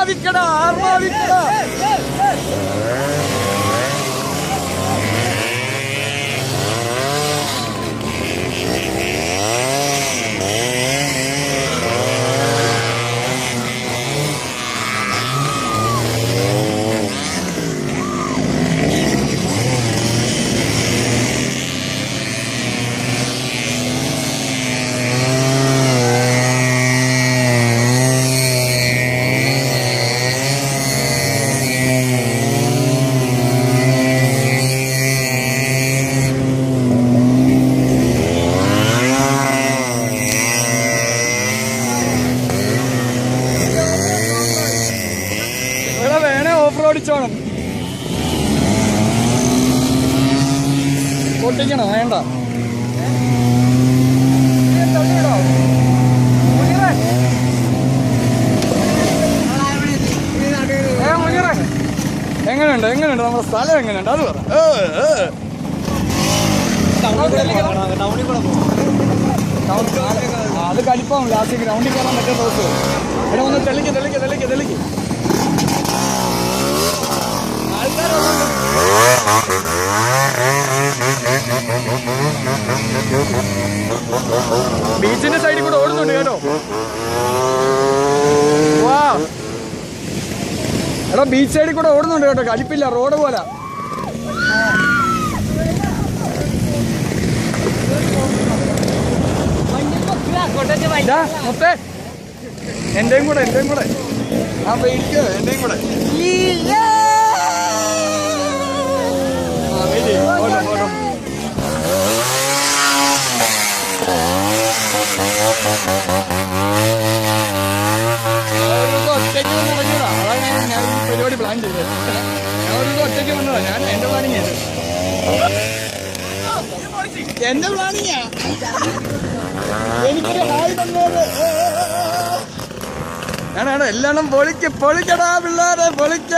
ആർമാവിക്കട ആർമാവിക്കട. ഓടിച്ചോണം പൊട്ടിക്കണോ വേണ്ട എങ്ങനെയുണ്ട് എങ്ങനെയുണ്ട് നമ്മുടെ സ്ഥലം എങ്ങനെയുണ്ട് അത് പറ. അത് കലിപ്പാവും ലാസ്റ്റ് ഗ്രൗണ്ടിൽ കയറാൻ പറ്റുന്ന ദിവസം. ഇവിടെ ഒന്ന് തെളിക്ക് തെളിക്ക് തെളിക്ക് തെളിക്ക്. ബീച്ചിന്റെ സൈഡിൽ കൂടെ ഓടുന്നുണ്ട് കേട്ടോ. വാ എടാ ബീച്ച് സൈഡിൽ കൂടെ ഓടുന്നുണ്ട് കേട്ടോ. കലിപ്പില്ല റോഡ് പോലെ. മൊത്തേ എന്റെയും കൂടെ ആ പേടിക്കോ എന്റെയും കൂടെ. ഒറ്റയ്ക്ക് വന്നിറങ്ങിയതാ. അതാണ് ഞാൻ പരിപാടി പ്ലാൻ ചെയ്തത്. ഞാൻ ഒരു ഒറ്റയ്ക്ക് വന്നതാ. ഞാൻ എന്റെ പ്ലാനിങ് ചെയ്തത്. എന്റെ പ്ലാനിങ്ങാ. എനിക്കൊരു ഹായ് തന്നത്. ഞാനാണ് എല്ലാം പൊളിക്കടാ പിള്ളേരെ പൊളിക്ക.